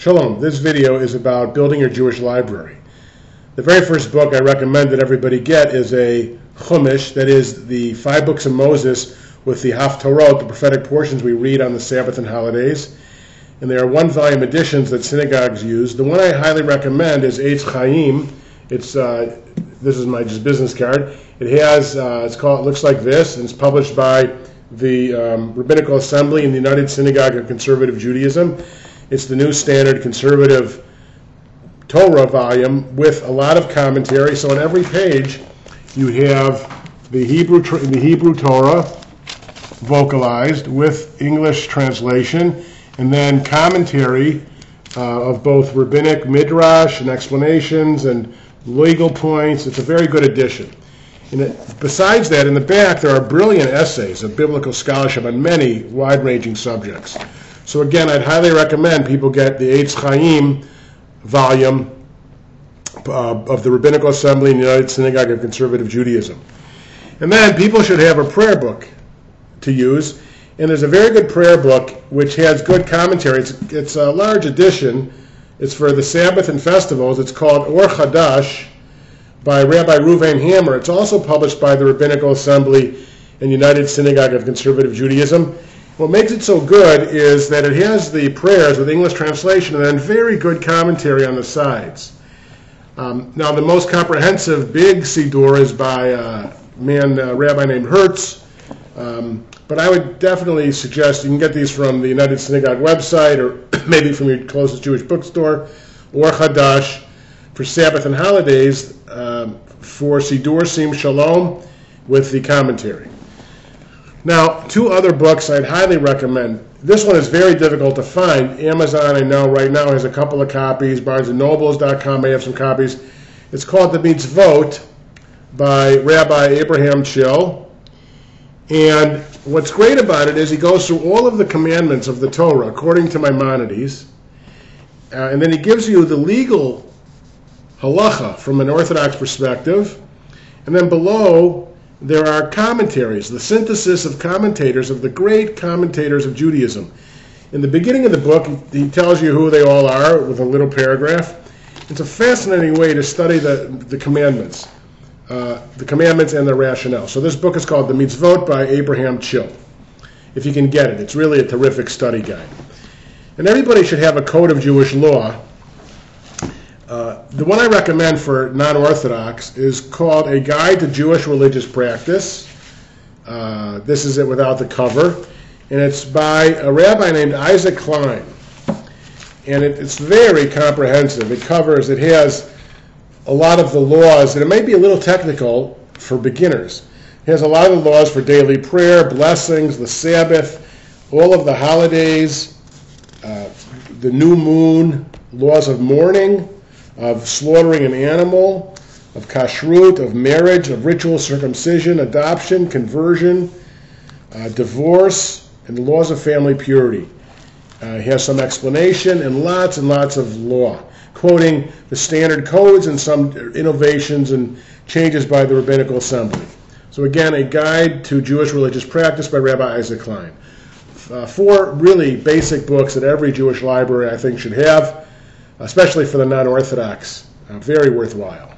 Shalom. This video is about building your Jewish library. The very first book I recommend that everybody get is a Chumash, that is the 5 books of Moses with the Haftarot, the prophetic portions we read on the Sabbath and holidays. And there are 1-volume editions that synagogues use. The one I highly recommend is Eitz Chaim. This is my just business card. It has, it looks like this, and it's published by the Rabbinical Assembly in the United Synagogue of Conservative Judaism. It's the new standard conservative Torah volume with a lot of commentary. So on every page, you have the Hebrew Torah vocalized with English translation, and then commentary of both rabbinic midrash and explanations and legal points. It's a very good edition. Besides that, in the back, there are brilliant essays of biblical scholarship on many wide-ranging subjects. So again, I'd highly recommend people get the Eitz Chaim volume of the Rabbinical Assembly in the United Synagogue of Conservative Judaism. And then people should have a prayer book to use. And there's a very good prayer book which has good commentary. It's a large edition. It's for the Sabbath and festivals. It's called Or Chadash by Rabbi Reuven Hammer. It's also published by the Rabbinical Assembly and United Synagogue of Conservative Judaism. What makes it so good is that it has the prayers with English translation and then very good commentary on the sides. Now, the most comprehensive big Siddur is by a rabbi named Hertz, but I would definitely suggest you can get these from the United Synagogue website or maybe from your closest Jewish bookstore, or Chadash for Sabbath and holidays for Siddur Sim Shalom with the commentary. Now, 2 other books I'd highly recommend. This one is very difficult to find. Amazon, I know, right now has a couple of copies. BarnesandNobles.com may have some copies. It's called The Mitzvot by Rabbi Abraham Chill. And what's great about it is he goes through all of the commandments of the Torah according to Maimonides. And then he gives you the legal halacha from an Orthodox perspective. And then below, there are commentaries, the synthesis of commentators, of the great commentators of Judaism. In the beginning of the book, he tells you who they all are with a little paragraph. It's a fascinating way to study the commandments and their rationale. So this book is called The Mitzvot by Abraham Chill. If you can get it, it's really a terrific study guide. And everybody should have a code of Jewish law. The one I recommend for non-Orthodox is called A Guide to Jewish Religious Practice. This is it without the cover. And it's by a rabbi named Isaac Klein. And it's very comprehensive. It has a lot of the laws, and it may be a little technical for beginners. It has a lot of the laws for daily prayer, blessings, the Sabbath, all of the holidays, the new moon, laws of mourning, of slaughtering an animal, of kashrut, of marriage, of ritual circumcision, adoption, conversion, divorce, and the laws of family purity. He has some explanation and lots of law, quoting the standard codes and some innovations and changes by the Rabbinical Assembly. So again, A Guide to Jewish Religious Practice by Rabbi Isaac Klein. 4 really basic books that every Jewish library, I think, should have, especially for the non-Orthodox. Very worthwhile.